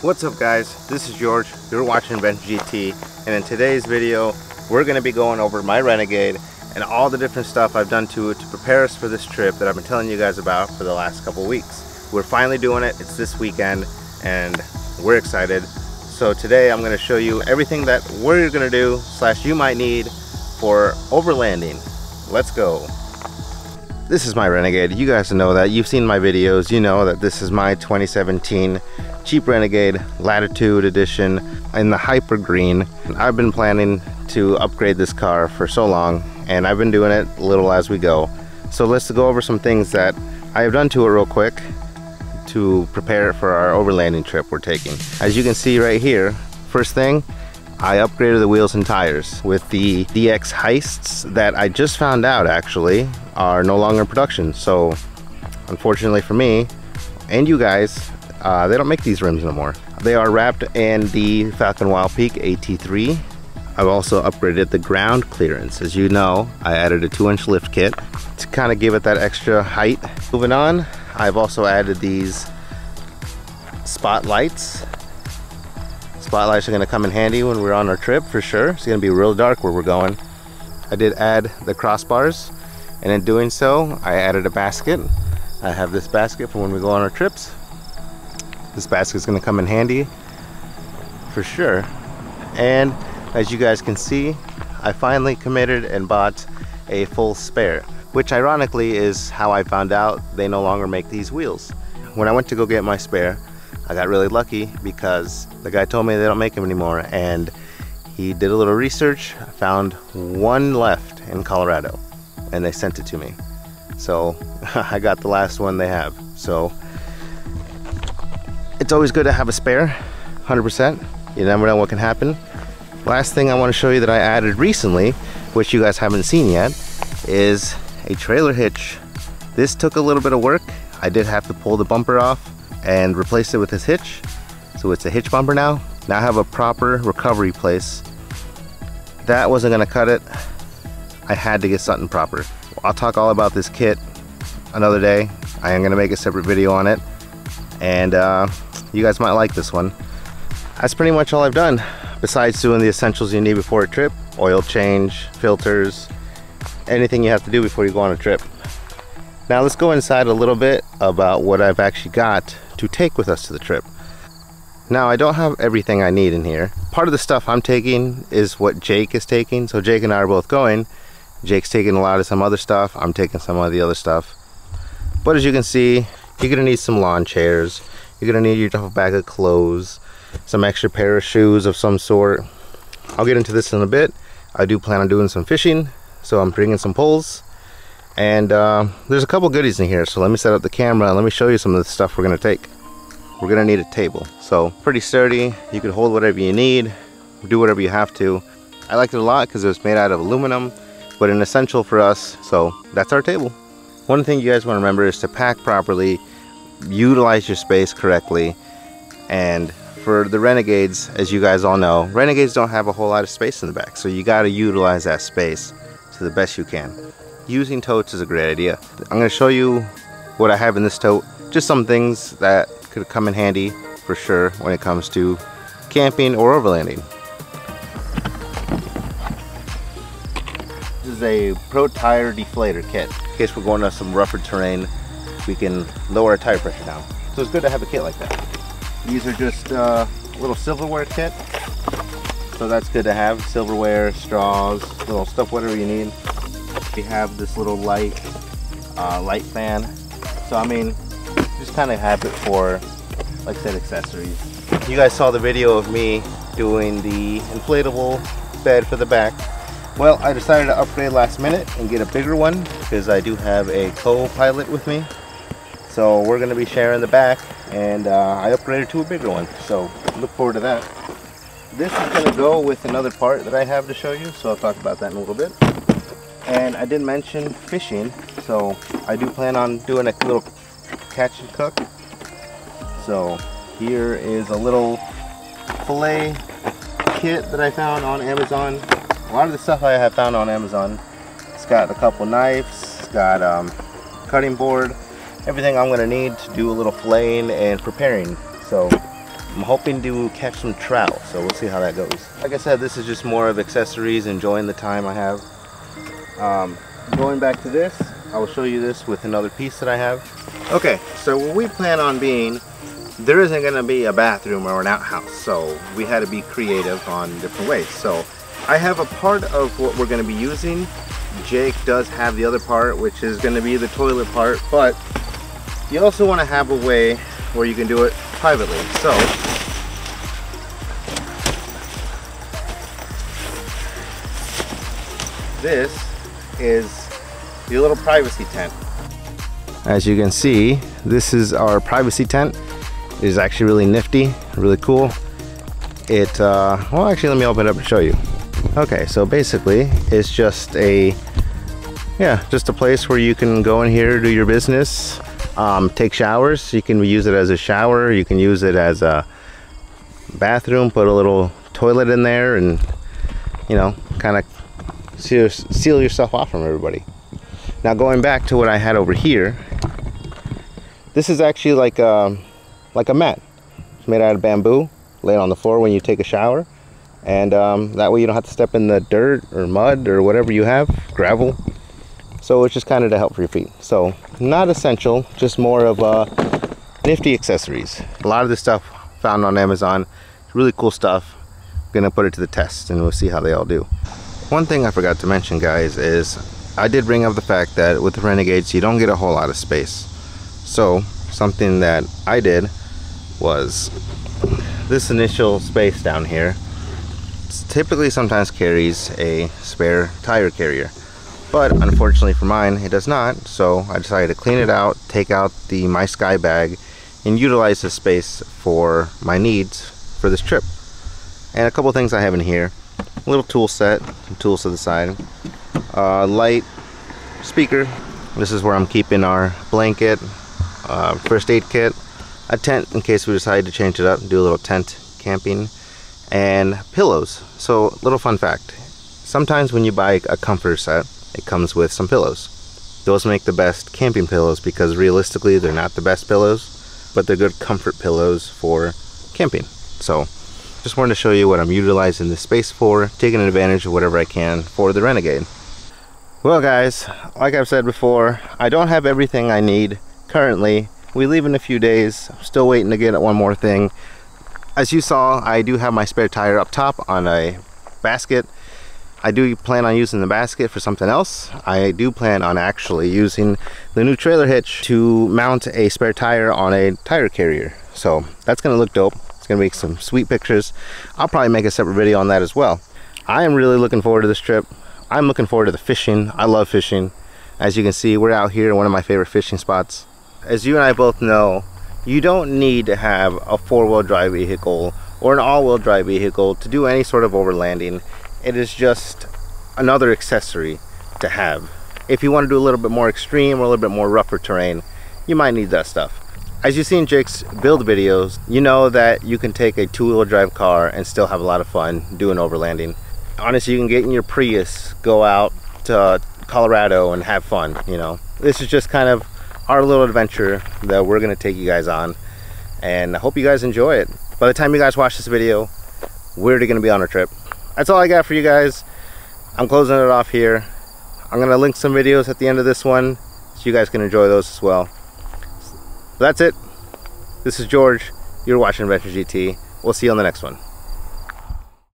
What's up guys, this is George, you're watching Bench GT, and in today's video we're going to be going over my Renegade and all the different stuff I've done to it to prepare us for this trip that I've been telling you guys about for the last couple weeks. We're finally doing it, it's this weekend and we're excited. So today I'm going to show you everything that we're going to do / you might need for overlanding. Let's go. This is my Renegade. You guys know that. You've seen my videos. You know that this is my 2017 cheap Renegade Latitude Edition in the Hyper Green. I've been planning to upgrade this car for so long, and I've been doing it little as we go. So let's go over some things that I have done to it real quick to prepare it for our overlanding trip we're taking. As you can see right here, first thing, I upgraded the wheels and tires with the DX Heists that I just found out actually are no longer in production. So unfortunately for me and you guys, they don't make these rims no more. They are wrapped in the Falcon Wild Peak AT3. I've also upgraded the ground clearance. As you know, I added a 2-inch lift kit to kind of give it that extra height. Moving on, I've also added these spotlights. Spotlights are going to come in handy when we're on our trip for sure. It's going to be real dark where we're going. I did add the crossbars, and in doing so I added a basket. I have this basket for when we go on our trips. This basket is going to come in handy for sure. And as you guys can see, I finally committed and bought a full spare, which ironically is how I found out they no longer make these wheels. When I went to go get my spare, I got really lucky because the guy told me they don't make them anymore, and he did a little research, found one left in Colorado, and they sent it to me. So I got the last one they have. So it's always good to have a spare, 100%. You never know what can happen. Last thing I want to show you that I added recently, which you guys haven't seen yet, is a trailer hitch. This took a little bit of work. I did have to pull the bumper off and replace it with this hitch. So it's a hitch bumper now. Now I have a proper recovery place. That wasn't gonna cut it. I had to get something proper. I'll talk all about this kit another day. I am gonna make a separate video on it, and you guys might like this one. That's pretty much all I've done, besides doing the essentials you need before a trip: oil change, filters, anything you have to do before you go on a trip. Now let's go inside a little bit about what I've actually got to take with us to the trip. Now I don't have everything I need in here. Part of the stuff I'm taking is what Jake is taking. So Jake and I are both going. Jake's taking a lot of some other stuff. I'm taking some of the other stuff. But as you can see, you're gonna need some lawn chairs. You're gonna need your duffel bag of clothes, some extra pair of shoes of some sort. I'll get into this in a bit. I do plan on doing some fishing, so I'm bringing some poles. And there's a couple goodies in here, so let me set up the camera and let me show you some of the stuff we're gonna take. We're gonna need a table, so pretty sturdy. You can hold whatever you need, do whatever you have to. I liked it a lot because it was made out of aluminum, but an essential for us, so that's our table. One thing you guys want to remember is to pack properly, utilize your space correctly, and for the Renegades, as you guys all know, Renegades don't have a whole lot of space in the back, so you got to utilize that space to the best you can. Using totes is a great idea. I'm going to show you what I have in this tote, just some things that could come in handy for sure when it comes to camping or overlanding. This is a Pro Tire Deflator kit. In case we're going to some rougher terrain, we can lower our tire pressure down. So it's good to have a kit like that. These are just a little silverware kit. So that's good to have. Silverware, straws, little stuff, whatever you need. We have this little light fan. So I mean, just kind of have it for, like I said, accessories. You guys saw the video of me doing the inflatable bed for the back. Well, I decided to upgrade last minute and get a bigger one because I do have a co-pilot with me. So we're going to be sharing the back, and I upgraded to a bigger one. So look forward to that. This is going to go with another part that I have to show you, so I'll talk about that in a little bit. And I did mention fishing, so I do plan on doing a little catch and cook. So here is a little fillet kit that I found on Amazon. A lot of the stuff I have found on Amazon. It's got a couple knives, it's got cutting board, everything I'm going to need to do a little filleting and preparing. So I'm hoping to catch some trout, so we'll see how that goes. Like I said, this is just more of accessories, enjoying the time I have. Going back to this, I will show you this with another piece that I have. Okay, so what we plan on being, there isn't going to be a bathroom or an outhouse, so we had to be creative on different ways. So I have a part of what we're going to be using. Jake does have the other part, which is going to be the toilet part, but you also want to have a way where you can do it privately. So this is your little privacy tent. As you can see, this is our privacy tent. It is actually really nifty, really cool. It, well, actually, let me open it up and show you. Okay, so basically, it's just a, just a place where you can go in here, do your business, take showers. You can use it as a shower. You can use it as a bathroom, put a little toilet in there, and, you know, kind of seal yourself off from everybody. Now, going back to what I had over here, this is actually like a mat. It's made out of bamboo, laid on the floor when you take a shower, and that way you don't have to step in the dirt or mud or whatever you have, gravel. So it's just kind of to help for your feet. So not essential, just more of nifty accessories. A lot of this stuff found on Amazon, really cool stuff. I'm gonna put it to the test and we'll see how they all do. One thing I forgot to mention, guys, is I did bring up the fact that with the Renegades you don't get a whole lot of space. So something that I did was this initial space down here typically sometimes carries a spare tire carrier, but unfortunately for mine it does not. So I decided to clean it out, take out the My Sky bag, and utilize this space for my needs for this trip. And a couple things I have in here: a little tool set, some tools to the side, light, speaker. This is where I'm keeping our blanket, first aid kit, a tent in case we decide to change it up, do a little tent camping, and pillows. So, little fun fact: sometimes when you buy a comforter set, it comes with some pillows. Those make the best camping pillows because realistically they're not the best pillows, but they're good comfort pillows for camping. So just wanted to show you what I'm utilizing this space for, taking advantage of whatever I can for the Renegade. Well, guys, like I've said before, I don't have everything I need currently. We leave in a few days. I'm still waiting to get one more thing. As you saw, I do have my spare tire up top on a basket. I do plan on using the basket for something else. I do plan on actually using the new trailer hitch to mount a spare tire on a tire carrier. So that's gonna look dope. It's gonna make some sweet pictures. I'll probably make a separate video on that as well. I am really looking forward to this trip. I'm looking forward to the fishing. I love fishing. As you can see, we're out here in one of my favorite fishing spots. As you and I both know, you don't need to have a four-wheel drive vehicle or an all-wheel drive vehicle to do any sort of overlanding. It is just another accessory to have. If you want to do a little bit more extreme or a little bit more rougher terrain, you might need that stuff. As you've seen Jake's build videos, you know that you can take a two-wheel drive car and still have a lot of fun doing overlanding. Honestly, you can get in your Prius, go out to Colorado and have fun, you know. This is just kind of our little adventure that we're gonna take you guys on, and I hope you guys enjoy it. By the time you guys watch this video, we're already gonna be on our trip. That's all I got for you guys. I'm closing it off here. I'm gonna link some videos at the end of this one so you guys can enjoy those as well. That's it. This is George. You're watching Adventure GT. We'll see you on the next one.